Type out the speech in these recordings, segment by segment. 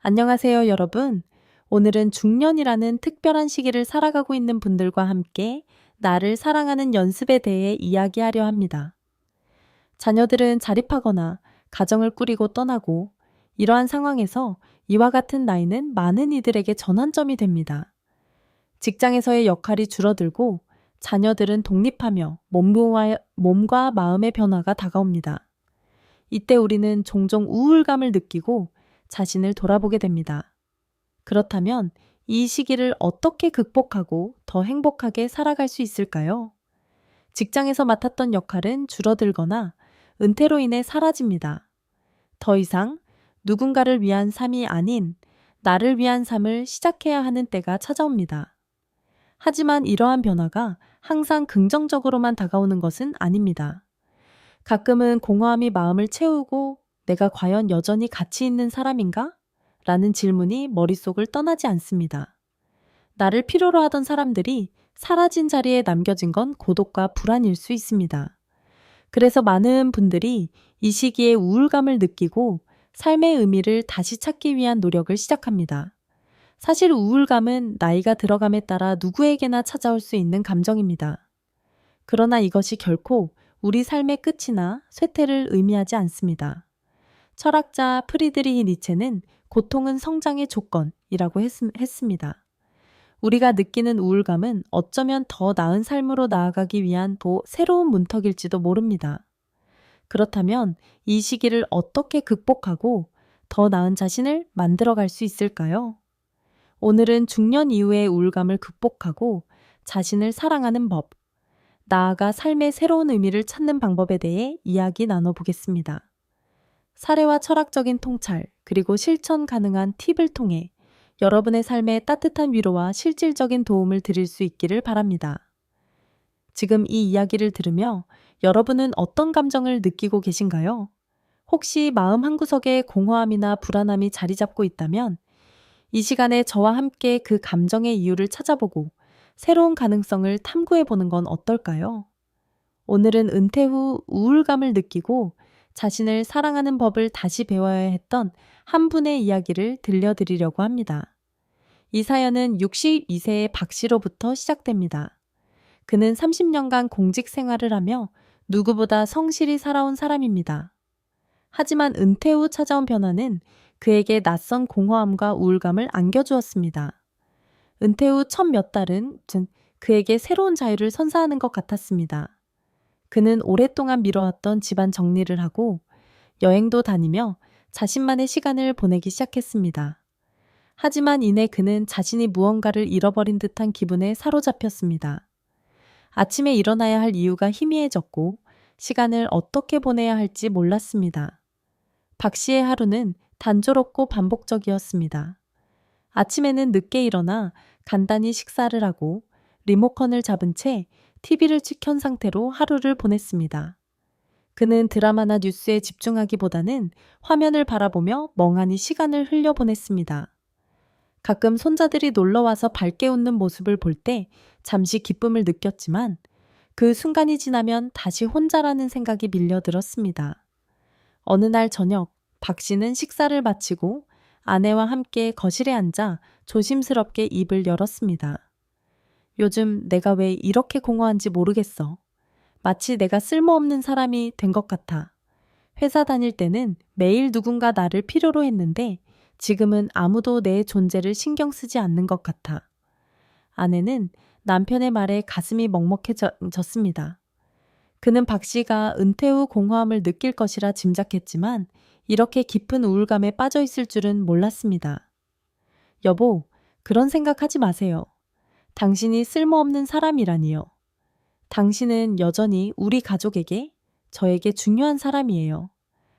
안녕하세요, 여러분. 오늘은 중년이라는 특별한 시기를 살아가고 있는 분들과 함께 나를 사랑하는 연습에 대해 이야기하려 합니다. 자녀들은 자립하거나 가정을 꾸리고 떠나고 이러한 상황에서 이와 같은 나이는 많은 이들에게 전환점이 됩니다. 직장에서의 역할이 줄어들고 자녀들은 독립하며 몸과 마음의 변화가 다가옵니다. 이때 우리는 종종 우울감을 느끼고 자신을 돌아보게 됩니다. 그렇다면 이 시기를 어떻게 극복하고 더 행복하게 살아갈 수 있을까요? 직장에서 맡았던 역할은 줄어들거나 은퇴로 인해 사라집니다. 더 이상 누군가를 위한 삶이 아닌 나를 위한 삶을 시작해야 하는 때가 찾아옵니다. 하지만 이러한 변화가 항상 긍정적으로만 다가오는 것은 아닙니다. 가끔은 공허함이 마음을 채우고 내가 과연 여전히 가치 있는 사람인가? 라는 질문이 머릿속을 떠나지 않습니다. 나를 필요로 하던 사람들이 사라진 자리에 남겨진 건 고독과 불안일 수 있습니다. 그래서 많은 분들이 이 시기에 우울감을 느끼고 삶의 의미를 다시 찾기 위한 노력을 시작합니다. 사실 우울감은 나이가 들어감에 따라 누구에게나 찾아올 수 있는 감정입니다. 그러나 이것이 결코 우리 삶의 끝이나 쇠퇴를 의미하지 않습니다. 철학자 프리드리히 니체는 고통은 성장의 조건이라고 했습니다. 우리가 느끼는 우울감은 어쩌면 더 나은 삶으로 나아가기 위한 새로운 문턱일지도 모릅니다. 그렇다면 이 시기를 어떻게 극복하고 더 나은 자신을 만들어갈 수 있을까요? 오늘은 중년 이후의 우울감을 극복하고 자신을 사랑하는 법, 나아가 삶의 새로운 의미를 찾는 방법에 대해 이야기 나눠보겠습니다. 사례와 철학적인 통찰, 그리고 실천 가능한 팁을 통해 여러분의 삶에 따뜻한 위로와 실질적인 도움을 드릴 수 있기를 바랍니다. 지금 이 이야기를 들으며 여러분은 어떤 감정을 느끼고 계신가요? 혹시 마음 한구석에 공허함이나 불안함이 자리 잡고 있다면 이 시간에 저와 함께 그 감정의 이유를 찾아보고 새로운 가능성을 탐구해 보는 건 어떨까요? 오늘은 은퇴 후 우울감을 느끼고 자신을 사랑하는 법을 다시 배워야 했던 한 분의 이야기를 들려드리려고 합니다. 이 사연은 62세의 박 씨로부터 시작됩니다. 그는 30년간 공직 생활을 하며 누구보다 성실히 살아온 사람입니다. 하지만 은퇴 후 찾아온 변화는 그에게 낯선 공허함과 우울감을 안겨주었습니다. 은퇴 후 첫 몇 달은 그에게 새로운 자유를 선사하는 것 같았습니다. 그는 오랫동안 미뤄왔던 집안 정리를 하고 여행도 다니며 자신만의 시간을 보내기 시작했습니다. 하지만 이내 그는 자신이 무언가를 잃어버린 듯한 기분에 사로잡혔습니다. 아침에 일어나야 할 이유가 희미해졌고 시간을 어떻게 보내야 할지 몰랐습니다. 박 씨의 하루는 단조롭고 반복적이었습니다. 아침에는 늦게 일어나 간단히 식사를 하고 리모컨을 잡은 채 TV를 켜킨 상태로 하루를 보냈습니다. 그는 드라마나 뉴스에 집중하기보다는 화면을 바라보며 멍하니 시간을 흘려보냈습니다. 가끔 손자들이 놀러와서 밝게 웃는 모습을 볼 때 잠시 기쁨을 느꼈지만 그 순간이 지나면 다시 혼자라는 생각이 밀려들었습니다. 어느 날 저녁, 박 씨는 식사를 마치고 아내와 함께 거실에 앉아 조심스럽게 입을 열었습니다. 요즘 내가 왜 이렇게 공허한지 모르겠어. 마치 내가 쓸모없는 사람이 된 것 같아. 회사 다닐 때는 매일 누군가 나를 필요로 했는데 지금은 아무도 내 존재를 신경 쓰지 않는 것 같아. 아내는 남편의 말에 가슴이 먹먹해졌습니다. 그는 박 씨가 은퇴 후 공허함을 느낄 것이라 짐작했지만 이렇게 깊은 우울감에 빠져 있을 줄은 몰랐습니다. 여보, 그런 생각하지 마세요. 당신이 쓸모없는 사람이라니요. 당신은 여전히 우리 가족에게, 저에게 중요한 사람이에요.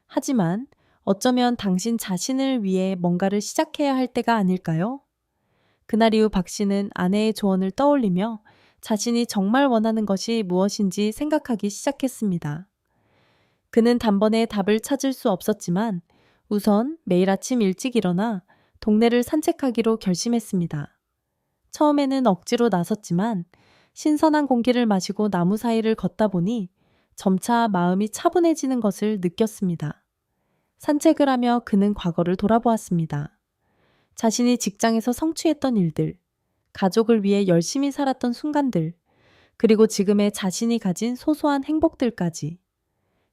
하지만 어쩌면 당신 자신을 위해 뭔가를 시작해야 할 때가 아닐까요? 그날 이후 박 씨는 아내의 조언을 떠올리며 자신이 정말 원하는 것이 무엇인지 생각하기 시작했습니다. 그는 단번에 답을 찾을 수 없었지만 우선 매일 아침 일찍 일어나 동네를 산책하기로 결심했습니다. 처음에는 억지로 나섰지만 신선한 공기를 마시고 나무 사이를 걷다 보니 점차 마음이 차분해지는 것을 느꼈습니다. 산책을 하며 그는 과거를 돌아보았습니다. 자신이 직장에서 성취했던 일들, 가족을 위해 열심히 살았던 순간들, 그리고 지금의 자신이 가진 소소한 행복들까지.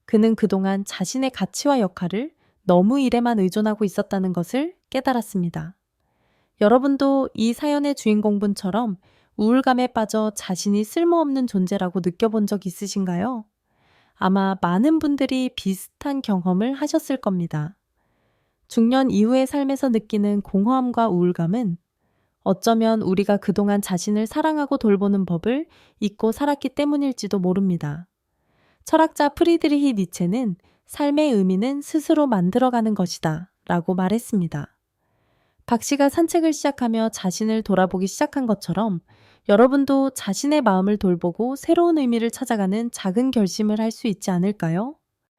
그는 그동안 자신의 가치와 역할을 너무 일에만 의존하고 있었다는 것을 깨달았습니다. 여러분도 이 사연의 주인공분처럼 우울감에 빠져 자신이 쓸모없는 존재라고 느껴본 적 있으신가요? 아마 많은 분들이 비슷한 경험을 하셨을 겁니다. 중년 이후의 삶에서 느끼는 공허함과 우울감은 어쩌면 우리가 그동안 자신을 사랑하고 돌보는 법을 잊고 살았기 때문일지도 모릅니다. 철학자 프리드리히 니체는 삶의 의미는 스스로 만들어가는 것이다 라고 말했습니다. 박 씨가 산책을 시작하며 자신을 돌아보기 시작한 것처럼 여러분도 자신의 마음을 돌보고 새로운 의미를 찾아가는 작은 결심을 할 수 있지 않을까요?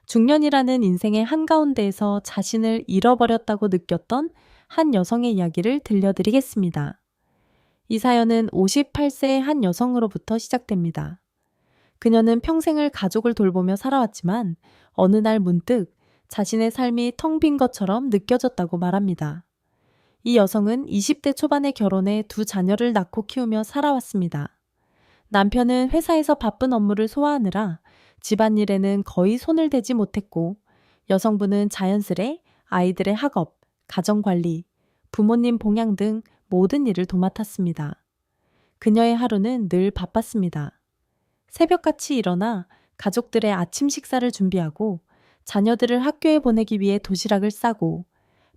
중년이라는 인생의 한가운데에서 자신을 잃어버렸다고 느꼈던 한 여성의 이야기를 들려드리겠습니다. 이 사연은 58세의 한 여성으로부터 시작됩니다. 그녀는 평생을 가족을 돌보며 살아왔지만 어느 날 문득 자신의 삶이 텅 빈 것처럼 느껴졌다고 말합니다. 이 여성은 20대 초반에 결혼해 두 자녀를 낳고 키우며 살아왔습니다. 남편은 회사에서 바쁜 업무를 소화하느라 집안일에는 거의 손을 대지 못했고 여성분은 자연스레 아이들의 학업, 가정관리, 부모님 봉양 등 모든 일을 도맡았습니다. 그녀의 하루는 늘 바빴습니다. 새벽같이 일어나 가족들의 아침 식사를 준비하고 자녀들을 학교에 보내기 위해 도시락을 싸고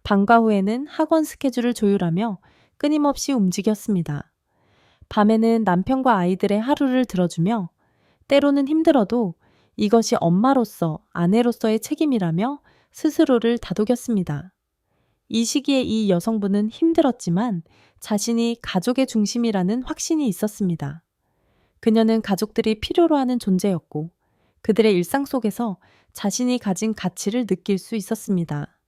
방과 후에는 학원 스케줄을 조율하며 끊임없이 움직였습니다. 밤에는 남편과 아이들의 하루를 들어주며 때로는 힘들어도 이것이 엄마로서, 아내로서의 책임이라며 스스로를 다독였습니다. 이 시기에 이 여성분은 힘들었지만 자신이 가족의 중심이라는 확신이 있었습니다. 그녀는 가족들이 필요로 하는 존재였고 그들의 일상 속에서 자신이 가진 가치를 느낄 수 있었습니다.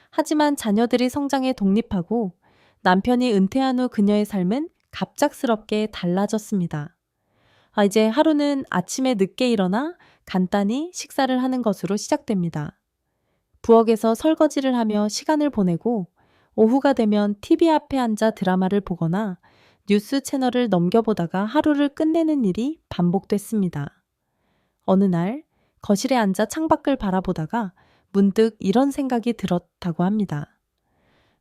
하지만 자녀들이 성장해 독립하고 남편이 은퇴한 후 그녀의 삶은 갑작스럽게 달라졌습니다. 이제 하루는 아침에 늦게 일어나 간단히 식사를 하는 것으로 시작됩니다. 부엌에서 설거지를 하며 시간을 보내고 오후가 되면 TV 앞에 앉아 드라마를 보거나 뉴스 채널을 넘겨보다가 하루를 끝내는 일이 반복됐습니다. 어느 날 거실에 앉아 창밖을 바라보다가 문득 이런 생각이 들었다고 합니다.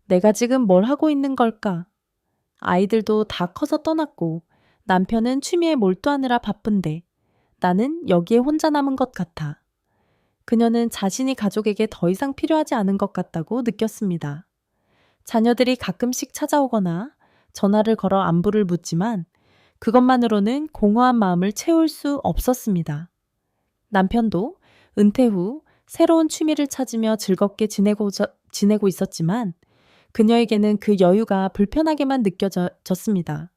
내가 지금 뭘 하고 있는 걸까? 아이들도 다 커서 떠났고 남편은 취미에 몰두하느라 바쁜데 나는 여기에 혼자 남은 것 같아. 그녀는 자신이 가족에게 더 이상 필요하지 않은 것 같다고 느꼈습니다. 자녀들이 가끔씩 찾아오거나 전화를 걸어 안부를 묻지만 그것만으로는 공허한 마음을 채울 수 없었습니다. 남편도 은퇴 후 새로운 취미를 찾으며 즐겁게 지내고 있었지만 그녀에게는 그 여유가 불편하게만 느껴졌습니다.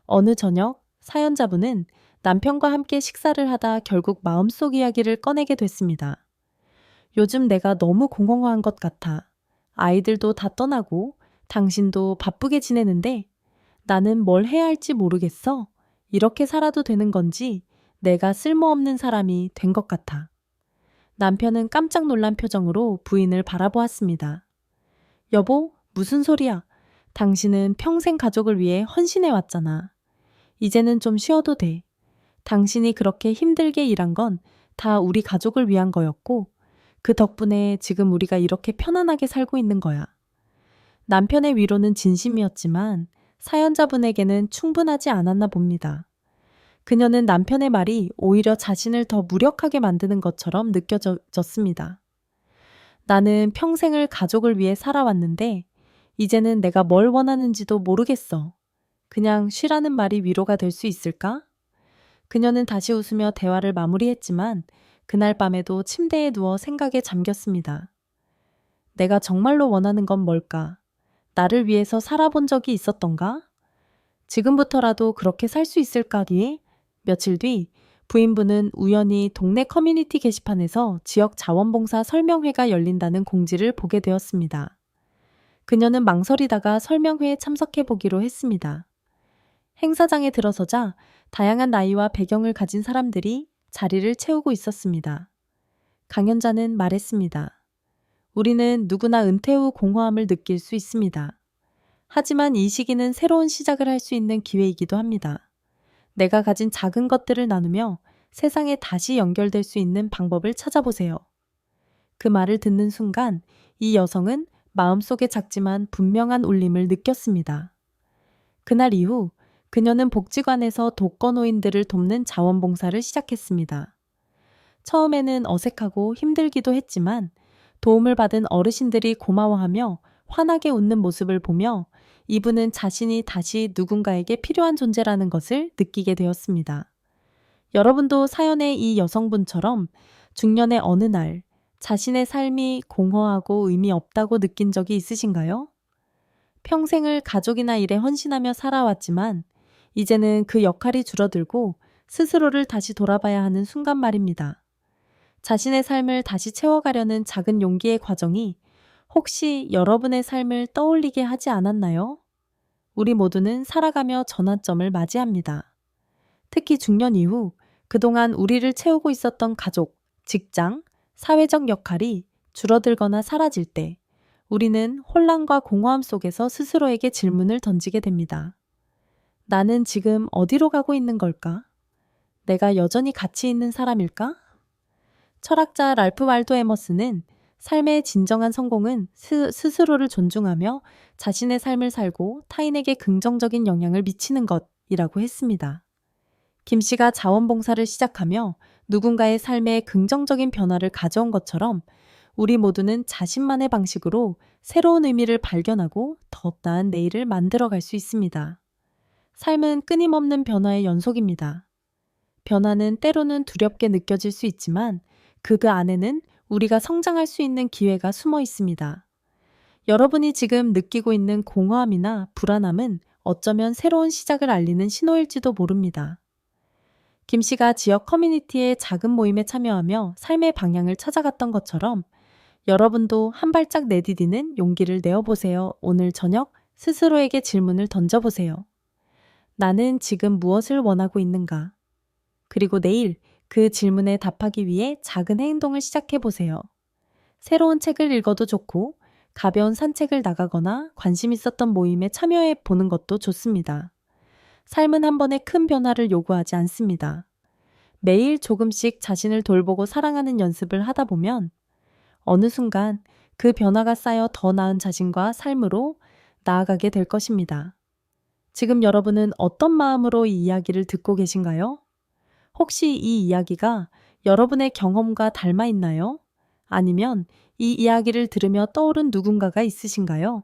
어느 저녁 사연자분은 남편과 함께 식사를 하다 결국 마음속 이야기를 꺼내게 됐습니다. 요즘 내가 너무 공허한 것 같아. 아이들도 다 떠나고 당신도 바쁘게 지내는데 나는 뭘 해야 할지 모르겠어. 이렇게 살아도 되는 건지 내가 쓸모없는 사람이 된 것 같아. 남편은 깜짝 놀란 표정으로 부인을 바라보았습니다. 여보, 무슨 소리야? 당신은 평생 가족을 위해 헌신해 왔잖아. 이제는 좀 쉬어도 돼. 당신이 그렇게 힘들게 일한 건 다 우리 가족을 위한 거였고 그 덕분에 지금 우리가 이렇게 편안하게 살고 있는 거야. 남편의 위로는 진심이었지만 사연자분에게는 충분하지 않았나 봅니다. 그녀는 남편의 말이 오히려 자신을 더 무력하게 만드는 것처럼 느껴졌습니다. 나는 평생을 가족을 위해 살아왔는데 이제는 내가 뭘 원하는지도 모르겠어. 그냥 쉬라는 말이 위로가 될 수 있을까? 그녀는 다시 웃으며 대화를 마무리했지만 그날 밤에도 침대에 누워 생각에 잠겼습니다. 내가 정말로 원하는 건 뭘까? 나를 위해서 살아본 적이 있었던가? 지금부터라도 그렇게 살 수 있을까니? 며칠 뒤 부인분은 우연히 동네 커뮤니티 게시판에서 지역 자원봉사 설명회가 열린다는 공지를 보게 되었습니다. 그녀는 망설이다가 설명회에 참석해 보기로 했습니다. 행사장에 들어서자 다양한 나이와 배경을 가진 사람들이 자리를 채우고 있었습니다. 강연자는 말했습니다. 우리는 누구나 은퇴 후 공허함을 느낄 수 있습니다. 하지만 이 시기는 새로운 시작을 할 수 있는 기회이기도 합니다. 내가 가진 작은 것들을 나누며 세상에 다시 연결될 수 있는 방법을 찾아보세요. 그 말을 듣는 순간 이 여성은 마음속에 작지만 분명한 울림을 느꼈습니다. 그날 이후 그녀는 복지관에서 독거노인들을 돕는 자원봉사를 시작했습니다. 처음에는 어색하고 힘들기도 했지만 도움을 받은 어르신들이 고마워하며 환하게 웃는 모습을 보며 이분은 자신이 다시 누군가에게 필요한 존재라는 것을 느끼게 되었습니다. 여러분도 사연의 이 여성분처럼 중년의 어느 날 자신의 삶이 공허하고 의미 없다고 느낀 적이 있으신가요? 평생을 가족이나 일에 헌신하며 살아왔지만 이제는 그 역할이 줄어들고 스스로를 다시 돌아봐야 하는 순간 말입니다. 자신의 삶을 다시 채워가려는 작은 용기의 과정이 혹시 여러분의 삶을 떠올리게 하지 않았나요? 우리 모두는 살아가며 전환점을 맞이합니다. 특히 중년 이후 그동안 우리를 채우고 있었던 가족, 직장, 사회적 역할이 줄어들거나 사라질 때 우리는 혼란과 공허함 속에서 스스로에게 질문을 던지게 됩니다. 나는 지금 어디로 가고 있는 걸까? 내가 여전히 가치 있는 사람일까? 철학자 랄프 waldo 에머슨은 삶의 진정한 성공은 스스로를 존중하며 자신의 삶을 살고 타인에게 긍정적인 영향을 미치는 것이라고 했습니다. 김 씨가 자원봉사를 시작하며 누군가의 삶에 긍정적인 변화를 가져온 것처럼 우리 모두는 자신만의 방식으로 새로운 의미를 발견하고 더 나은 내일을 만들어갈 수 있습니다. 삶은 끊임없는 변화의 연속입니다. 변화는 때로는 두렵게 느껴질 수 있지만 그 안에는 우리가 성장할 수 있는 기회가 숨어 있습니다. 여러분이 지금 느끼고 있는 공허함이나 불안함은 어쩌면 새로운 시작을 알리는 신호일지도 모릅니다. 김 씨가 지역 커뮤니티의 작은 모임에 참여하며 삶의 방향을 찾아갔던 것처럼 여러분도 한 발짝 내디디는 용기를 내어보세요. 오늘 저녁 스스로에게 질문을 던져보세요. 나는 지금 무엇을 원하고 있는가? 그리고 내일 그 질문에 답하기 위해 작은 행동을 시작해보세요. 새로운 책을 읽어도 좋고 가벼운 산책을 나가거나 관심 있었던 모임에 참여해 보는 것도 좋습니다. 삶은 한 번에 큰 변화를 요구하지 않습니다. 매일 조금씩 자신을 돌보고 사랑하는 연습을 하다 보면 어느 순간 그 변화가 쌓여 더 나은 자신과 삶으로 나아가게 될 것입니다. 지금 여러분은 어떤 마음으로 이 이야기를 듣고 계신가요? 혹시 이 이야기가 여러분의 경험과 닮아 있나요? 아니면 이 이야기를 들으며 떠오른 누군가가 있으신가요?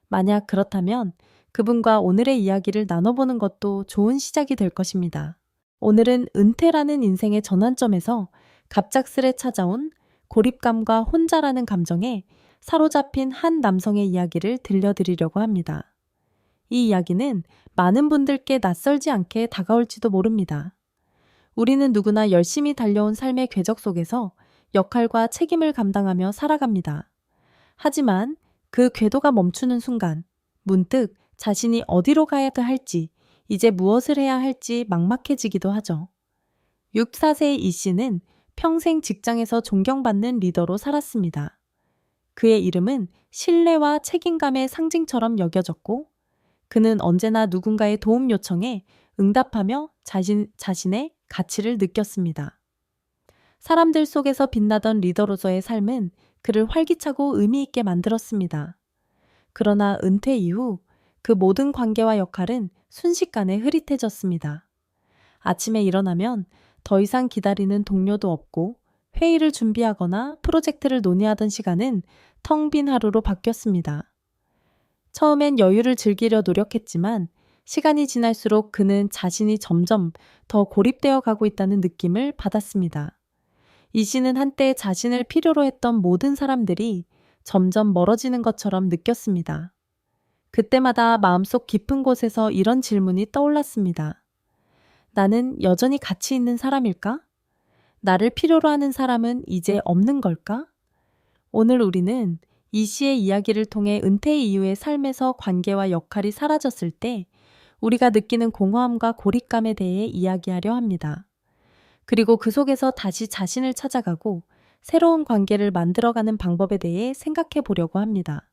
만약 그렇다면 그분과 오늘의 이야기를 나눠보는 것도 좋은 시작이 될 것입니다. 오늘은 은퇴라는 인생의 전환점에서 갑작스레 찾아온 고립감과 혼자라는 감정에 사로잡힌 한 남성의 이야기를 들려드리려고 합니다. 이 이야기는 많은 분들께 낯설지 않게 다가올지도 모릅니다. 우리는 누구나 열심히 달려온 삶의 궤적 속에서 역할과 책임을 감당하며 살아갑니다. 하지만 그 궤도가 멈추는 순간 문득 자신이 어디로 가야 할지, 이제 무엇을 해야 할지 막막해지기도 하죠. 64세의 이 씨는 평생 직장에서 존경받는 리더로 살았습니다. 그의 이름은 신뢰와 책임감의 상징처럼 여겨졌고 그는 언제나 누군가의 도움 요청에 응답하며 자신의 가치를 느꼈습니다. 사람들 속에서 빛나던 리더로서의 삶은 그를 활기차고 의미 있게 만들었습니다. 그러나 은퇴 이후 그 모든 관계와 역할은 순식간에 흐릿해졌습니다. 아침에 일어나면 더 이상 기다리는 동료도 없고 회의를 준비하거나 프로젝트를 논의하던 시간은 텅 빈 하루로 바뀌었습니다. 처음엔 여유를 즐기려 노력했지만 시간이 지날수록 그는 자신이 점점 더 고립되어 가고 있다는 느낌을 받았습니다. 이 씨는 한때 자신을 필요로 했던 모든 사람들이 점점 멀어지는 것처럼 느꼈습니다. 그때마다 마음속 깊은 곳에서 이런 질문이 떠올랐습니다. 나는 여전히 가치 있는 사람일까? 나를 필요로 하는 사람은 이제 없는 걸까? 오늘 우리는 이 씨의 이야기를 통해 은퇴 이후의 삶에서 관계와 역할이 사라졌을 때 우리가 느끼는 공허함과 고립감에 대해 이야기하려 합니다. 그리고 그 속에서 다시 자신을 찾아가고 새로운 관계를 만들어가는 방법에 대해 생각해 보려고 합니다.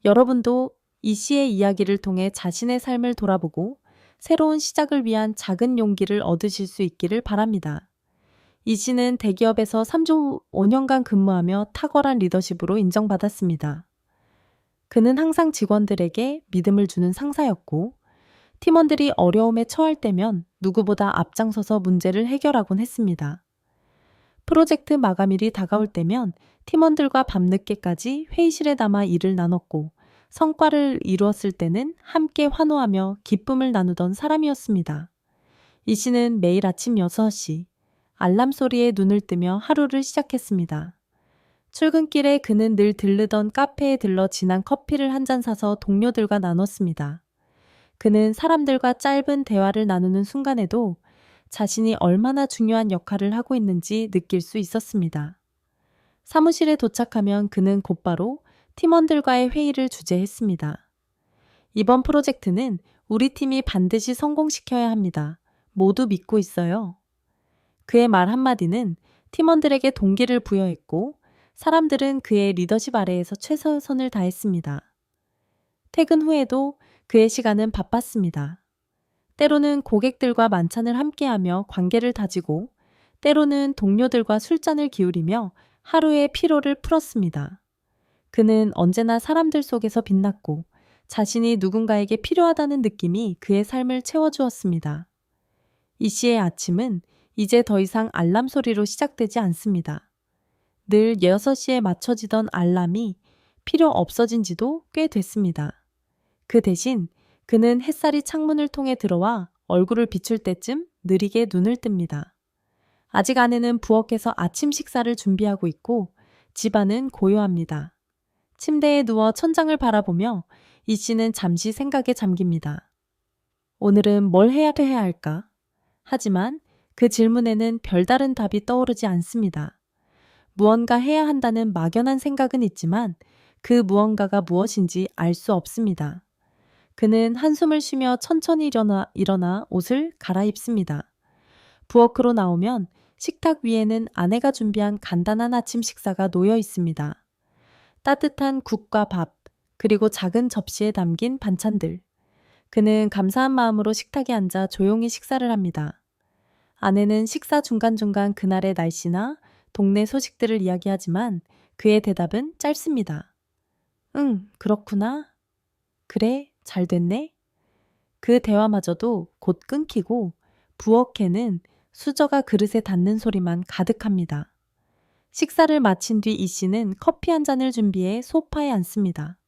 여러분도 이 씨의 이야기를 통해 자신의 삶을 돌아보고 새로운 시작을 위한 작은 용기를 얻으실 수 있기를 바랍니다. 이 씨는 대기업에서 3주 5년간 근무하며 탁월한 리더십으로 인정받았습니다. 그는 항상 직원들에게 믿음을 주는 상사였고, 팀원들이 어려움에 처할 때면 누구보다 앞장서서 문제를 해결하곤 했습니다. 프로젝트 마감일이 다가올 때면 팀원들과 밤늦게까지 회의실에 남아 일을 나눴고, 성과를 이루었을 때는 함께 환호하며 기쁨을 나누던 사람이었습니다. 이 씨는 매일 아침 6시 알람 소리에 눈을 뜨며 하루를 시작했습니다. 출근길에 그는 늘 들르던 카페에 들러 진한 커피를 한 잔 사서 동료들과 나눴습니다. 그는 사람들과 짧은 대화를 나누는 순간에도 자신이 얼마나 중요한 역할을 하고 있는지 느낄 수 있었습니다. 사무실에 도착하면 그는 곧바로 팀원들과의 회의를 주재했습니다. 이번 프로젝트는 우리 팀이 반드시 성공시켜야 합니다. 모두 믿고 있어요. 그의 말 한마디는 팀원들에게 동기를 부여했고, 사람들은 그의 리더십 아래에서 최선을 다했습니다. 퇴근 후에도 그의 시간은 바빴습니다. 때로는 고객들과 만찬을 함께하며 관계를 다지고, 때로는 동료들과 술잔을 기울이며 하루의 피로를 풀었습니다. 그는 언제나 사람들 속에서 빛났고, 자신이 누군가에게 필요하다는 느낌이 그의 삶을 채워주었습니다. 이 씨의 아침은 이제 더 이상 알람 소리로 시작되지 않습니다. 늘 6시에 맞춰지던 알람이 필요 없어진 지도 꽤 됐습니다. 그 대신 그는 햇살이 창문을 통해 들어와 얼굴을 비출 때쯤 느리게 눈을 뜹니다. 아직 아내는 부엌에서 아침 식사를 준비하고 있고 집안은 고요합니다. 침대에 누워 천장을 바라보며 이 씨는 잠시 생각에 잠깁니다. 오늘은 뭘 해야 할까? 하지만 그 질문에는 별다른 답이 떠오르지 않습니다. 무언가 해야 한다는 막연한 생각은 있지만 그 무언가가 무엇인지 알 수 없습니다. 그는 한숨을 쉬며 천천히 일어나 옷을 갈아입습니다. 부엌으로 나오면 식탁 위에는 아내가 준비한 간단한 아침 식사가 놓여 있습니다. 따뜻한 국과 밥, 그리고 작은 접시에 담긴 반찬들. 그는 감사한 마음으로 식탁에 앉아 조용히 식사를 합니다. 아내는 식사 중간중간 그날의 날씨나 동네 소식들을 이야기하지만 그의 대답은 짧습니다. 응, 그렇구나. 그래, 잘 됐네. 그 대화마저도 곧 끊기고 부엌에는 수저가 그릇에 닿는 소리만 가득합니다. 식사를 마친 뒤 이 씨는 커피 한 잔을 준비해 소파에 앉습니다.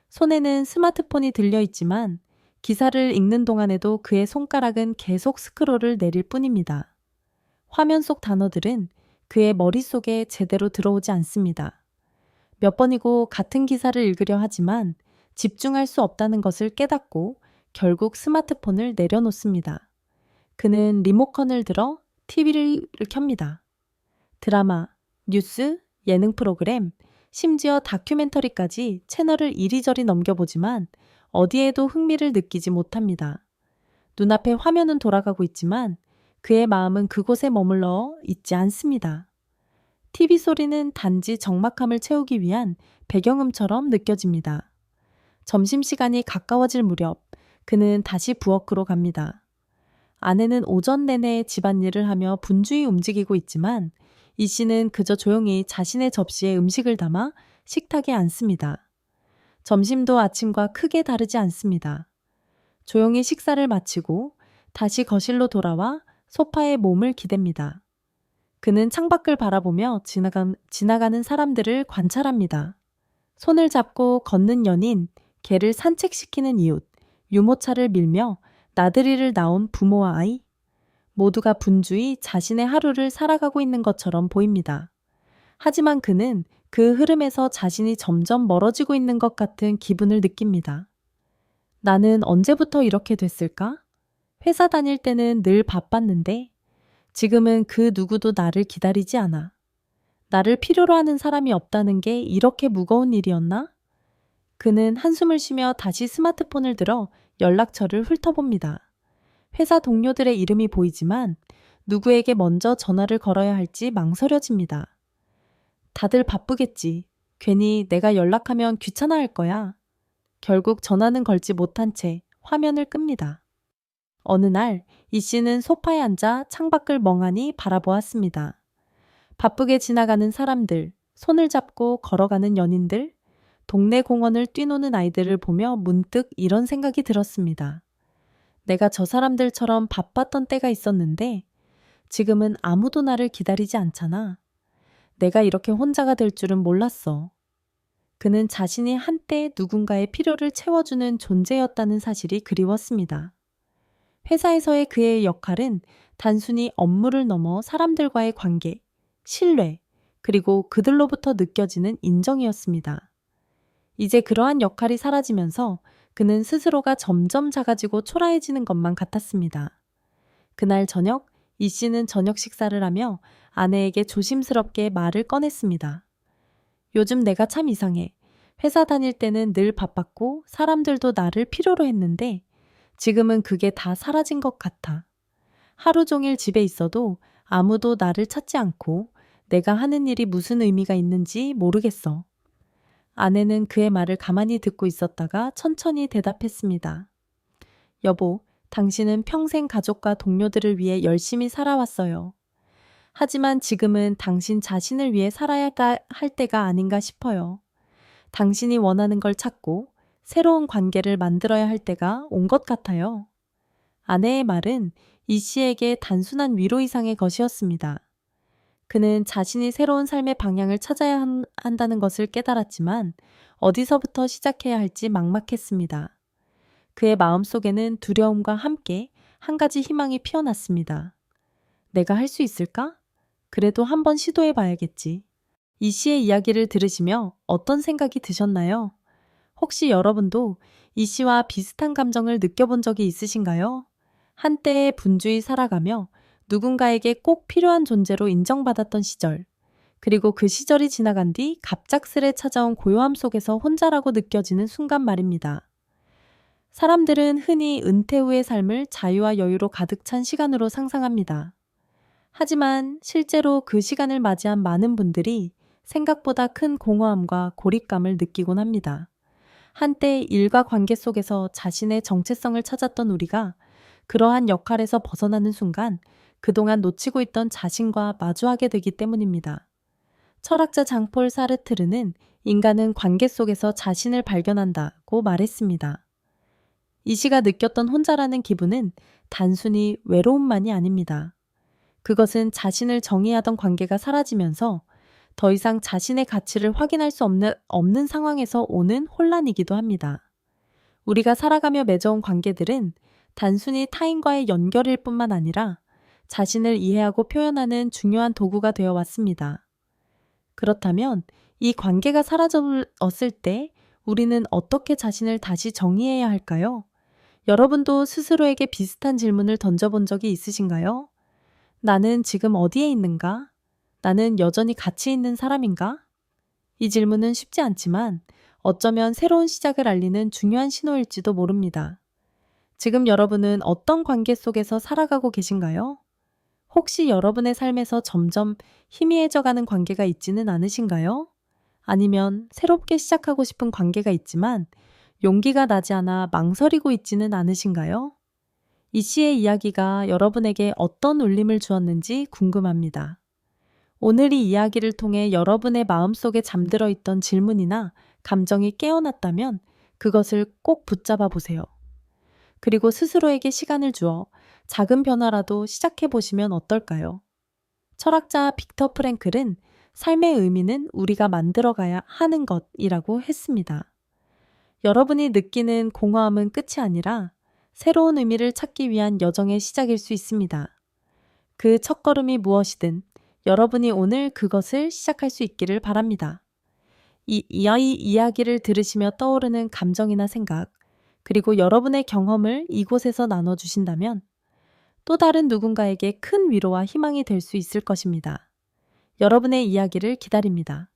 손에는 스마트폰이 들려 있지만 기사를 읽는 동안에도 그의 손가락은 계속 스크롤을 내릴 뿐입니다. 화면 속 단어들은 그의 머릿속에 제대로 들어오지 않습니다. 몇 번이고 같은 기사를 읽으려 하지만 집중할 수 없다는 것을 깨닫고 결국 스마트폰을 내려놓습니다. 그는 리모컨을 들어 TV를 켭니다. 드라마, 뉴스, 예능 프로그램, 심지어 다큐멘터리까지 채널을 이리저리 넘겨보지만 어디에도 흥미를 느끼지 못합니다. 눈앞에 화면은 돌아가고 있지만 그의 마음은 그곳에 머물러 있지 않습니다. TV 소리는 단지 적막함을 채우기 위한 배경음처럼 느껴집니다. 점심시간이 가까워질 무렵 그는 다시 부엌으로 갑니다. 아내는 오전 내내 집안일을 하며 분주히 움직이고 있지만 이 씨는 그저 조용히 자신의 접시에 음식을 담아 식탁에 앉습니다. 점심도 아침과 크게 다르지 않습니다. 조용히 식사를 마치고 다시 거실로 돌아와 소파에 몸을 기댑니다. 그는 창밖을 바라보며 지나가는 사람들을 관찰합니다. 손을 잡고 걷는 연인, 개를 산책시키는 이웃, 유모차를 밀며 나들이를 나온 부모와 아이, 모두가 분주히 자신의 하루를 살아가고 있는 것처럼 보입니다. 하지만 그는 그 흐름에서 자신이 점점 멀어지고 있는 것 같은 기분을 느낍니다. 나는 언제부터 이렇게 됐을까? 회사 다닐 때는 늘 바빴는데 지금은 그 누구도 나를 기다리지 않아. 나를 필요로 하는 사람이 없다는 게 이렇게 무거운 일이었나? 그는 한숨을 쉬며 다시 스마트폰을 들어 연락처를 훑어봅니다. 회사 동료들의 이름이 보이지만 누구에게 먼저 전화를 걸어야 할지 망설여집니다. 다들 바쁘겠지. 괜히 내가 연락하면 귀찮아할 거야. 결국 전화는 걸지 못한 채 화면을 끕니다. 어느 날 이 씨는 소파에 앉아 창밖을 멍하니 바라보았습니다. 바쁘게 지나가는 사람들, 손을 잡고 걸어가는 연인들, 동네 공원을 뛰노는 아이들을 보며 문득 이런 생각이 들었습니다. 내가 저 사람들처럼 바빴던 때가 있었는데 지금은 아무도 나를 기다리지 않잖아. 내가 이렇게 혼자가 될 줄은 몰랐어. 그는 자신이 한때 누군가의 필요를 채워주는 존재였다는 사실이 그리웠습니다. 회사에서의 그의 역할은 단순히 업무를 넘어 사람들과의 관계, 신뢰, 그리고 그들로부터 느껴지는 인정이었습니다. 이제 그러한 역할이 사라지면서 그는 스스로가 점점 작아지고 초라해지는 것만 같았습니다. 그날 저녁, 이 씨는 저녁 식사를 하며 아내에게 조심스럽게 말을 꺼냈습니다. 요즘 내가 참 이상해. 회사 다닐 때는 늘 바빴고 사람들도 나를 필요로 했는데 지금은 그게 다 사라진 것 같아. 하루 종일 집에 있어도 아무도 나를 찾지 않고 내가 하는 일이 무슨 의미가 있는지 모르겠어. 아내는 그의 말을 가만히 듣고 있었다가 천천히 대답했습니다. 여보, 당신은 평생 가족과 동료들을 위해 열심히 살아왔어요. 하지만 지금은 당신 자신을 위해 살아야 할 때가 아닌가 싶어요. 당신이 원하는 걸 찾고 새로운 관계를 만들어야 할 때가 온 것 같아요. 아내의 말은 이 씨에게 단순한 위로 이상의 것이었습니다. 그는 자신이 새로운 삶의 방향을 찾아야 한다는 것을 깨달았지만 어디서부터 시작해야 할지 막막했습니다. 그의 마음속에는 두려움과 함께 한 가지 희망이 피어났습니다. 내가 할 수 있을까? 그래도 한번 시도해 봐야겠지. 이 씨의 이야기를 들으시며 어떤 생각이 드셨나요? 혹시 여러분도 이 씨와 비슷한 감정을 느껴본 적이 있으신가요? 한때의 분주히 살아가며 누군가에게 꼭 필요한 존재로 인정받았던 시절, 그리고 그 시절이 지나간 뒤 갑작스레 찾아온 고요함 속에서 혼자라고 느껴지는 순간 말입니다. 사람들은 흔히 은퇴 후의 삶을 자유와 여유로 가득 찬 시간으로 상상합니다. 하지만 실제로 그 시간을 맞이한 많은 분들이 생각보다 큰 공허함과 고립감을 느끼곤 합니다. 한때 일과 관계 속에서 자신의 정체성을 찾았던 우리가 그러한 역할에서 벗어나는 순간 그동안 놓치고 있던 자신과 마주하게 되기 때문입니다. 철학자 장폴 사르트르는 인간은 관계 속에서 자신을 발견한다고 말했습니다. 이 씨가 느꼈던 혼자라는 기분은 단순히 외로움만이 아닙니다. 그것은 자신을 정의하던 관계가 사라지면서 더 이상 자신의 가치를 확인할 수 없는 상황에서 오는 혼란이기도 합니다. 우리가 살아가며 맺어온 관계들은 단순히 타인과의 연결일 뿐만 아니라 자신을 이해하고 표현하는 중요한 도구가 되어 왔습니다. 그렇다면 이 관계가 사라졌을 때 우리는 어떻게 자신을 다시 정의해야 할까요? 여러분도 스스로에게 비슷한 질문을 던져본 적이 있으신가요? 나는 지금 어디에 있는가? 나는 여전히 가치 있는 사람인가? 이 질문은 쉽지 않지만 어쩌면 새로운 시작을 알리는 중요한 신호일지도 모릅니다. 지금 여러분은 어떤 관계 속에서 살아가고 계신가요? 혹시 여러분의 삶에서 점점 희미해져가는 관계가 있지는 않으신가요? 아니면 새롭게 시작하고 싶은 관계가 있지만 용기가 나지 않아 망설이고 있지는 않으신가요? 이 씨의 이야기가 여러분에게 어떤 울림을 주었는지 궁금합니다. 오늘 이 이야기를 통해 여러분의 마음속에 잠들어 있던 질문이나 감정이 깨어났다면 그것을 꼭 붙잡아 보세요. 그리고 스스로에게 시간을 주어 작은 변화라도 시작해 보시면 어떨까요? 철학자 빅터 프랭클은 삶의 의미는 우리가 만들어가야 하는 것이라고 했습니다. 여러분이 느끼는 공허함은 끝이 아니라 새로운 의미를 찾기 위한 여정의 시작일 수 있습니다. 그 첫걸음이 무엇이든 여러분이 오늘 그것을 시작할 수 있기를 바랍니다. 이 이야기를 들으시며 떠오르는 감정이나 생각, 그리고 여러분의 경험을 이곳에서 나눠주신다면 또 다른 누군가에게 큰 위로와 희망이 될 수 있을 것입니다. 여러분의 이야기를 기다립니다.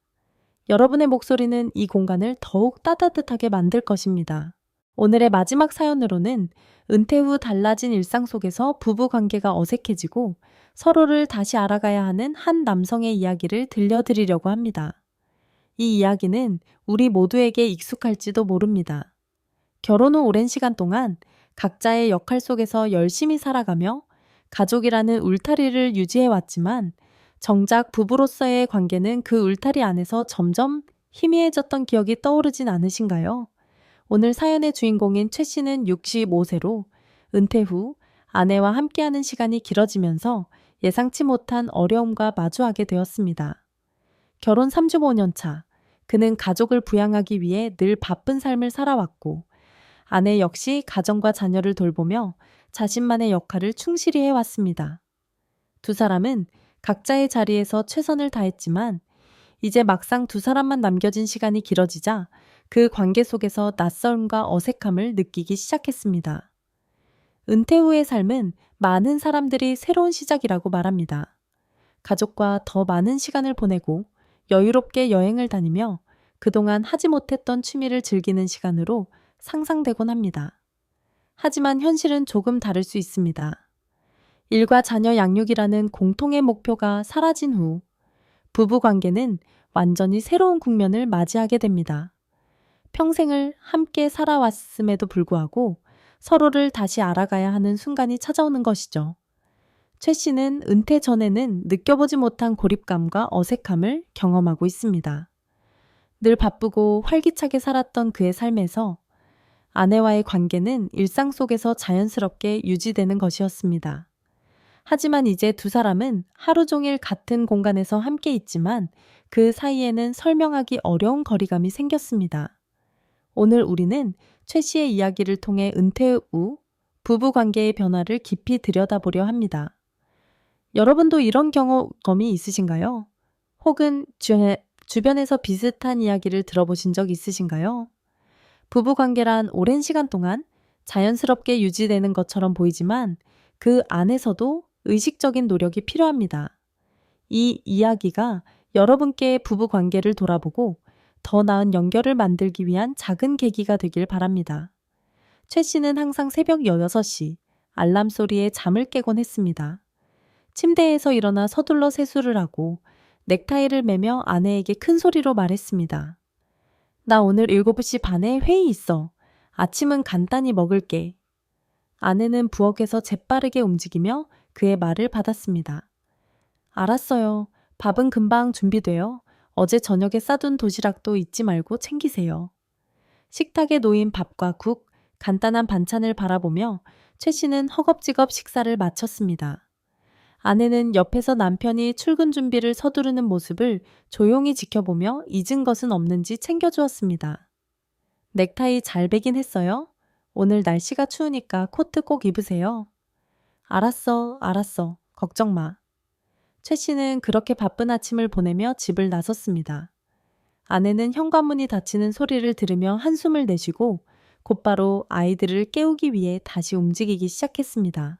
여러분의 목소리는 이 공간을 더욱 따뜻하게 만들 것입니다. 오늘의 마지막 사연으로는 은퇴 후 달라진 일상 속에서 부부 관계가 어색해지고 서로를 다시 알아가야 하는 한 남성의 이야기를 들려드리려고 합니다. 이 이야기는 우리 모두에게 익숙할지도 모릅니다. 결혼 후 오랜 시간 동안 각자의 역할 속에서 열심히 살아가며 가족이라는 울타리를 유지해왔지만 정작 부부로서의 관계는 그 울타리 안에서 점점 희미해졌던 기억이 떠오르진 않으신가요? 오늘 사연의 주인공인 최 씨는 65세로 은퇴 후 아내와 함께하는 시간이 길어지면서 예상치 못한 어려움과 마주하게 되었습니다. 결혼 35년 차, 그는 가족을 부양하기 위해 늘 바쁜 삶을 살아왔고, 아내 역시 가정과 자녀를 돌보며 자신만의 역할을 충실히 해왔습니다. 두 사람은 각자의 자리에서 최선을 다했지만, 이제 막상 두 사람만 남겨진 시간이 길어지자 그 관계 속에서 낯설음과 어색함을 느끼기 시작했습니다. 은퇴 후의 삶은 많은 사람들이 새로운 시작이라고 말합니다. 가족과 더 많은 시간을 보내고 여유롭게 여행을 다니며 그동안 하지 못했던 취미를 즐기는 시간으로 상상되곤 합니다. 하지만 현실은 조금 다를 수 있습니다. 일과 자녀 양육이라는 공통의 목표가 사라진 후 부부 관계는 완전히 새로운 국면을 맞이하게 됩니다. 평생을 함께 살아왔음에도 불구하고 서로를 다시 알아가야 하는 순간이 찾아오는 것이죠. 최 씨는 은퇴 전에는 느껴보지 못한 고립감과 어색함을 경험하고 있습니다. 늘 바쁘고 활기차게 살았던 그의 삶에서 아내와의 관계는 일상 속에서 자연스럽게 유지되는 것이었습니다. 하지만 이제 두 사람은 하루 종일 같은 공간에서 함께 있지만 그 사이에는 설명하기 어려운 거리감이 생겼습니다. 오늘 우리는 최 씨의 이야기를 통해 은퇴 후 부부 관계의 변화를 깊이 들여다보려 합니다. 여러분도 이런 경험이 있으신가요? 혹은 주변에서 비슷한 이야기를 들어보신 적 있으신가요? 부부 관계란 오랜 시간 동안 자연스럽게 유지되는 것처럼 보이지만 그 안에서도 의식적인 노력이 필요합니다. 이 이야기가 여러분께 부부 관계를 돌아보고 더 나은 연결을 만들기 위한 작은 계기가 되길 바랍니다. 최 씨는 항상 새벽 6시 알람 소리에 잠을 깨곤 했습니다. 침대에서 일어나 서둘러 세수를 하고 넥타이를 매며 아내에게 큰 소리로 말했습니다. 나 오늘 7시 반에 회의 있어. 아침은 간단히 먹을게. 아내는 부엌에서 재빠르게 움직이며 그의 말을 받았습니다. 알았어요. 밥은 금방 준비돼요. 어제 저녁에 싸둔 도시락도 잊지 말고 챙기세요. 식탁에 놓인 밥과 국, 간단한 반찬을 바라보며 최 씨는 허겁지겁 식사를 마쳤습니다. 아내는 옆에서 남편이 출근 준비를 서두르는 모습을 조용히 지켜보며 잊은 것은 없는지 챙겨주었습니다. 넥타이 잘 배긴 했어요? 오늘 날씨가 추우니까 코트 꼭 입으세요. 알았어. 걱정 마. 최 씨는 그렇게 바쁜 아침을 보내며 집을 나섰습니다. 아내는 현관문이 닫히는 소리를 들으며 한숨을 내쉬고 곧바로 아이들을 깨우기 위해 다시 움직이기 시작했습니다.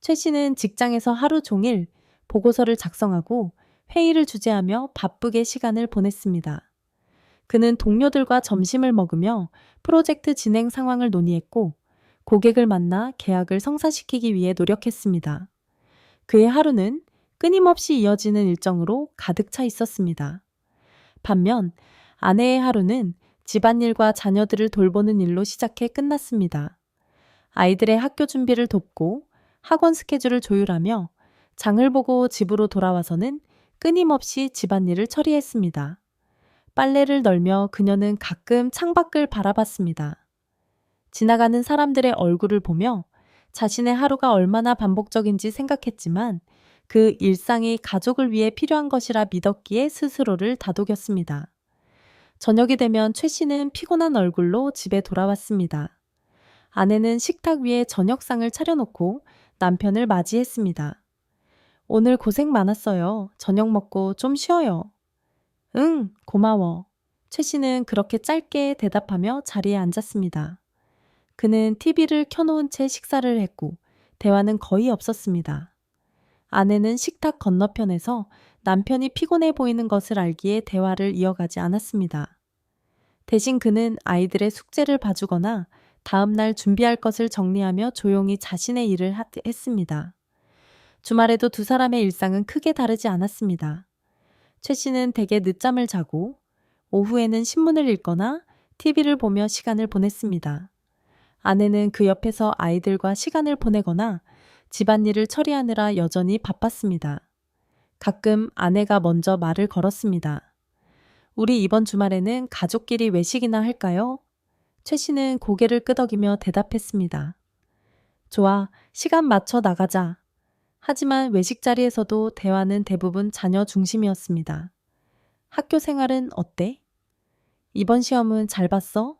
최 씨는 직장에서 하루 종일 보고서를 작성하고 회의를 주재하며 바쁘게 시간을 보냈습니다. 그는 동료들과 점심을 먹으며 프로젝트 진행 상황을 논의했고 고객을 만나 계약을 성사시키기 위해 노력했습니다. 그의 하루는 끊임없이 이어지는 일정으로 가득 차 있었습니다. 반면 아내의 하루는 집안일과 자녀들을 돌보는 일로 시작해 끝났습니다. 아이들의 학교 준비를 돕고 학원 스케줄을 조율하며 장을 보고 집으로 돌아와서는 끊임없이 집안일을 처리했습니다. 빨래를 널며 그녀는 가끔 창밖을 바라봤습니다. 지나가는 사람들의 얼굴을 보며 자신의 하루가 얼마나 반복적인지 생각했지만 그 일상이 가족을 위해 필요한 것이라 믿었기에 스스로를 다독였습니다. 저녁이 되면 최 씨는 피곤한 얼굴로 집에 돌아왔습니다. 아내는 식탁 위에 저녁상을 차려놓고 남편을 맞이했습니다. 오늘 고생 많았어요. 저녁 먹고 좀 쉬어요. 응, 고마워. 최 씨는 그렇게 짧게 대답하며 자리에 앉았습니다. 그는 TV를 켜놓은 채 식사를 했고 대화는 거의 없었습니다. 아내는 식탁 건너편에서 남편이 피곤해 보이는 것을 알기에 대화를 이어가지 않았습니다. 대신 그는 아이들의 숙제를 봐주거나 다음 날 준비할 것을 정리하며 조용히 자신의 일을 했습니다. 주말에도 두 사람의 일상은 크게 다르지 않았습니다. 최 씨는 대개 늦잠을 자고 오후에는 신문을 읽거나 TV를 보며 시간을 보냈습니다. 아내는 그 옆에서 아이들과 시간을 보내거나 집안일을 처리하느라 여전히 바빴습니다. 가끔 아내가 먼저 말을 걸었습니다. 우리 이번 주말에는 가족끼리 외식이나 할까요? 최 씨는 고개를 끄덕이며 대답했습니다. 좋아, 시간 맞춰 나가자. 하지만 외식 자리에서도 대화는 대부분 자녀 중심이었습니다. 학교 생활은 어때? 이번 시험은 잘 봤어?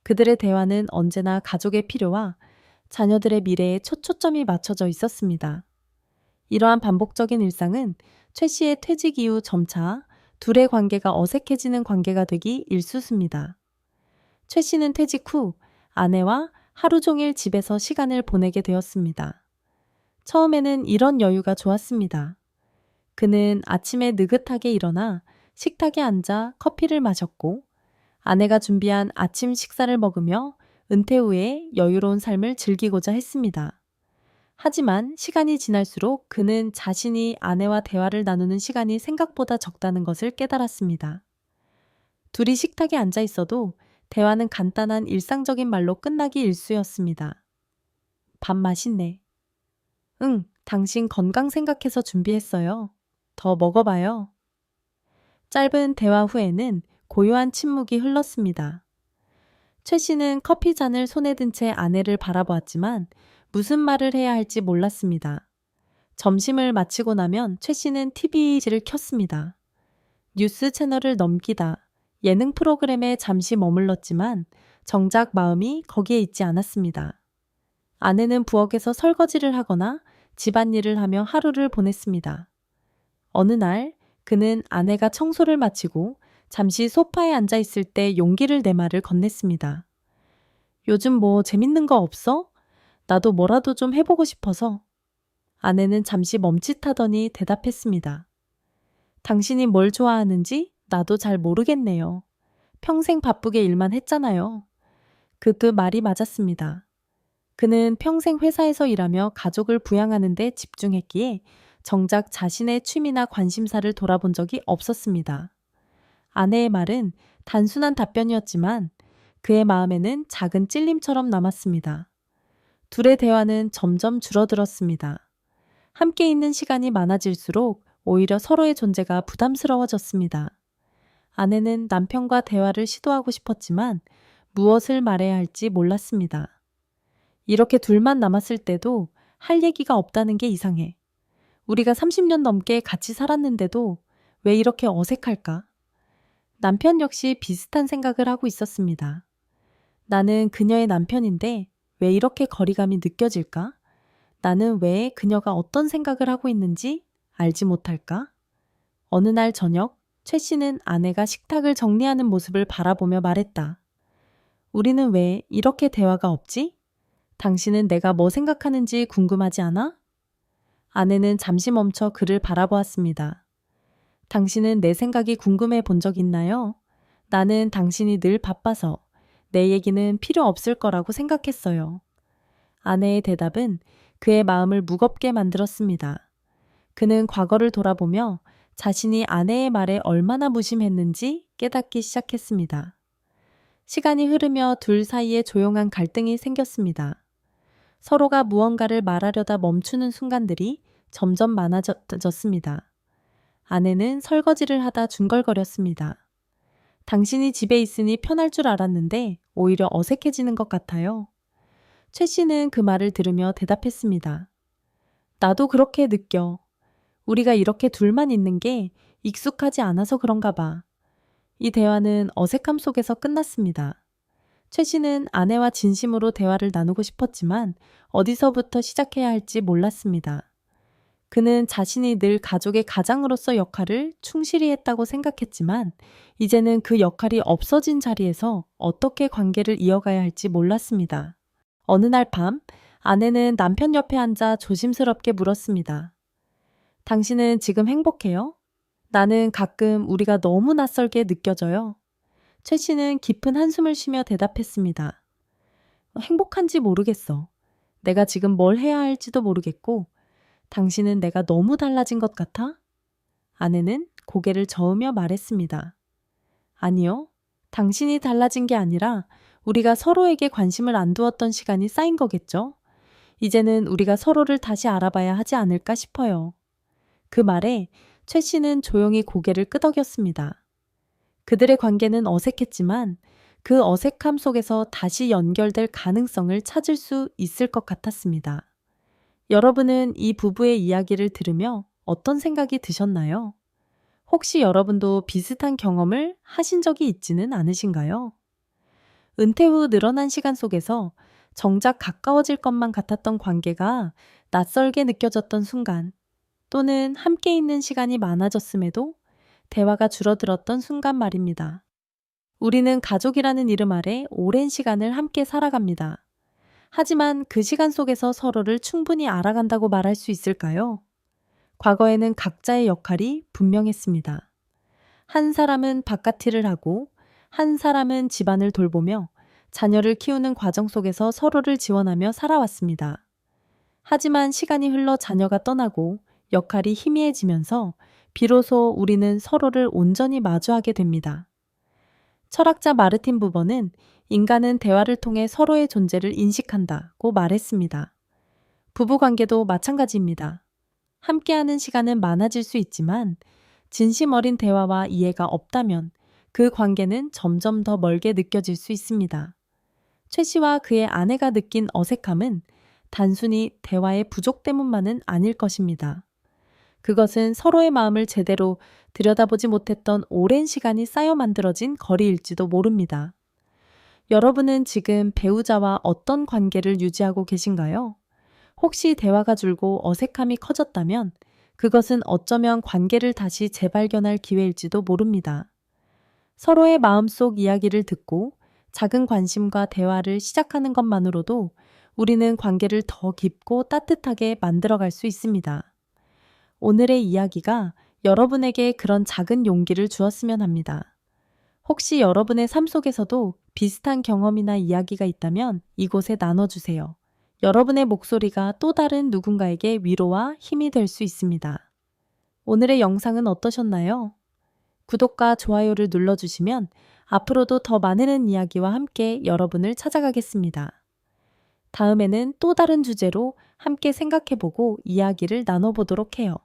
그들의 대화는 언제나 가족의 필요와 자녀들의 미래에 초점이 맞춰져 있었습니다. 이러한 반복적인 일상은 최 씨의 퇴직 이후 점차 둘의 관계가 어색해지는 관계가 되기 일쑤습니다. 최 씨는 퇴직 후 아내와 하루 종일 집에서 시간을 보내게 되었습니다. 처음에는 이런 여유가 좋았습니다. 그는 아침에 느긋하게 일어나 식탁에 앉아 커피를 마셨고 아내가 준비한 아침 식사를 먹으며 은퇴 후에 여유로운 삶을 즐기고자 했습니다. 하지만 시간이 지날수록 그는 자신이 아내와 대화를 나누는 시간이 생각보다 적다는 것을 깨달았습니다. 둘이 식탁에 앉아 있어도 대화는 간단한 일상적인 말로 끝나기 일쑤였습니다. 밥 맛있네. 응, 당신 건강 생각해서 준비했어요. 더 먹어봐요. 짧은 대화 후에는 고요한 침묵이 흘렀습니다. 최 씨는 커피 잔을 손에 든 채 아내를 바라보았지만 무슨 말을 해야 할지 몰랐습니다. 점심을 마치고 나면 최 씨는 TV를 켰습니다. 뉴스 채널을 넘기다 예능 프로그램에 잠시 머물렀지만 정작 마음이 거기에 있지 않았습니다. 아내는 부엌에서 설거지를 하거나 집안일을 하며 하루를 보냈습니다. 어느 날 그는 아내가 청소를 마치고 잠시 소파에 앉아 있을 때 용기를 내 말을 건넸습니다. 요즘 뭐 재밌는 거 없어? 나도 뭐라도 좀 해보고 싶어서. 아내는 잠시 멈칫하더니 대답했습니다. 당신이 뭘 좋아하는지 나도 잘 모르겠네요. 평생 바쁘게 일만 했잖아요. 그 말이 맞았습니다. 그는 평생 회사에서 일하며 가족을 부양하는 데 집중했기에 정작 자신의 취미나 관심사를 돌아본 적이 없었습니다. 아내의 말은 단순한 답변이었지만 그의 마음에는 작은 찔림처럼 남았습니다. 둘의 대화는 점점 줄어들었습니다. 함께 있는 시간이 많아질수록 오히려 서로의 존재가 부담스러워졌습니다. 아내는 남편과 대화를 시도하고 싶었지만 무엇을 말해야 할지 몰랐습니다. 이렇게 둘만 남았을 때도 할 얘기가 없다는 게 이상해. 우리가 30년 넘게 같이 살았는데도 왜 이렇게 어색할까? 남편 역시 비슷한 생각을 하고 있었습니다. 나는 그녀의 남편인데 왜 이렇게 거리감이 느껴질까? 나는 왜 그녀가 어떤 생각을 하고 있는지 알지 못할까? 어느 날 저녁, 최 씨는 아내가 식탁을 정리하는 모습을 바라보며 말했다. 우리는 왜 이렇게 대화가 없지? 당신은 내가 뭐 생각하는지 궁금하지 않아? 아내는 잠시 멈춰 그를 바라보았습니다. 당신은 내 생각이 궁금해 본 적 있나요? 나는 당신이 늘 바빠서 내 얘기는 필요 없을 거라고 생각했어요. 아내의 대답은 그의 마음을 무겁게 만들었습니다. 그는 과거를 돌아보며 자신이 아내의 말에 얼마나 무심했는지 깨닫기 시작했습니다. 시간이 흐르며 둘 사이에 조용한 갈등이 생겼습니다. 서로가 무언가를 말하려다 멈추는 순간들이 점점 많아졌습니다. 아내는 설거지를 하다 중얼거렸습니다. 당신이 집에 있으니 편할 줄 알았는데 오히려 어색해지는 것 같아요. 최 씨는 그 말을 들으며 대답했습니다. 나도 그렇게 느껴. 우리가 이렇게 둘만 있는 게 익숙하지 않아서 그런가 봐. 이 대화는 어색함 속에서 끝났습니다. 최 씨는 아내와 진심으로 대화를 나누고 싶었지만 어디서부터 시작해야 할지 몰랐습니다. 그는 자신이 늘 가족의 가장으로서 역할을 충실히 했다고 생각했지만 이제는 그 역할이 없어진 자리에서 어떻게 관계를 이어가야 할지 몰랐습니다. 어느 날 밤, 아내는 남편 옆에 앉아 조심스럽게 물었습니다. 당신은 지금 행복해요? 나는 가끔 우리가 너무 낯설게 느껴져요. 최 씨는 깊은 한숨을 쉬며 대답했습니다. 행복한지 모르겠어. 내가 지금 뭘 해야 할지도 모르겠고, 당신은 내가 너무 달라진 것 같아? 아내는 고개를 저으며 말했습니다. 아니요. 당신이 달라진 게 아니라 우리가 서로에게 관심을 안 두었던 시간이 쌓인 거겠죠? 이제는 우리가 서로를 다시 알아봐야 하지 않을까 싶어요. 그 말에 최 씨는 조용히 고개를 끄덕였습니다. 그들의 관계는 어색했지만 그 어색함 속에서 다시 연결될 가능성을 찾을 수 있을 것 같았습니다. 여러분은 이 부부의 이야기를 들으며 어떤 생각이 드셨나요? 혹시 여러분도 비슷한 경험을 하신 적이 있지는 않으신가요? 은퇴 후 늘어난 시간 속에서 정작 가까워질 것만 같았던 관계가 낯설게 느껴졌던 순간, 또는 함께 있는 시간이 많아졌음에도 대화가 줄어들었던 순간 말입니다. 우리는 가족이라는 이름 아래 오랜 시간을 함께 살아갑니다. 하지만 그 시간 속에서 서로를 충분히 알아간다고 말할 수 있을까요? 과거에는 각자의 역할이 분명했습니다. 한 사람은 바깥 일을 하고, 한 사람은 집안을 돌보며 자녀를 키우는 과정 속에서 서로를 지원하며 살아왔습니다. 하지만 시간이 흘러 자녀가 떠나고 역할이 희미해지면서 비로소 우리는 서로를 온전히 마주하게 됩니다. 철학자 마르틴 부버는 인간은 대화를 통해 서로의 존재를 인식한다고 말했습니다. 부부관계도 마찬가지입니다. 함께하는 시간은 많아질 수 있지만 진심 어린 대화와 이해가 없다면 그 관계는 점점 더 멀게 느껴질 수 있습니다. 최 씨와 그의 아내가 느낀 어색함은 단순히 대화의 부족 때문만은 아닐 것입니다. 그것은 서로의 마음을 제대로 들여다보지 못했던 오랜 시간이 쌓여 만들어진 거리일지도 모릅니다. 여러분은 지금 배우자와 어떤 관계를 유지하고 계신가요? 혹시 대화가 줄고 어색함이 커졌다면 그것은 어쩌면 관계를 다시 재발견할 기회일지도 모릅니다. 서로의 마음속 이야기를 듣고 작은 관심과 대화를 시작하는 것만으로도 우리는 관계를 더 깊고 따뜻하게 만들어갈 수 있습니다. 오늘의 이야기가 여러분에게 그런 작은 용기를 주었으면 합니다. 혹시 여러분의 삶 속에서도 비슷한 경험이나 이야기가 있다면 이곳에 나눠주세요. 여러분의 목소리가 또 다른 누군가에게 위로와 힘이 될 수 있습니다. 오늘의 영상은 어떠셨나요? 구독과 좋아요를 눌러주시면 앞으로도 더 많은 이야기와 함께 여러분을 찾아가겠습니다. 다음에는 또 다른 주제로 함께 생각해보고 이야기를 나눠보도록 해요.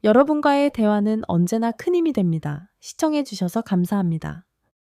여러분과의 대화는 언제나 큰 힘이 됩니다. 시청해주셔서 감사합니다.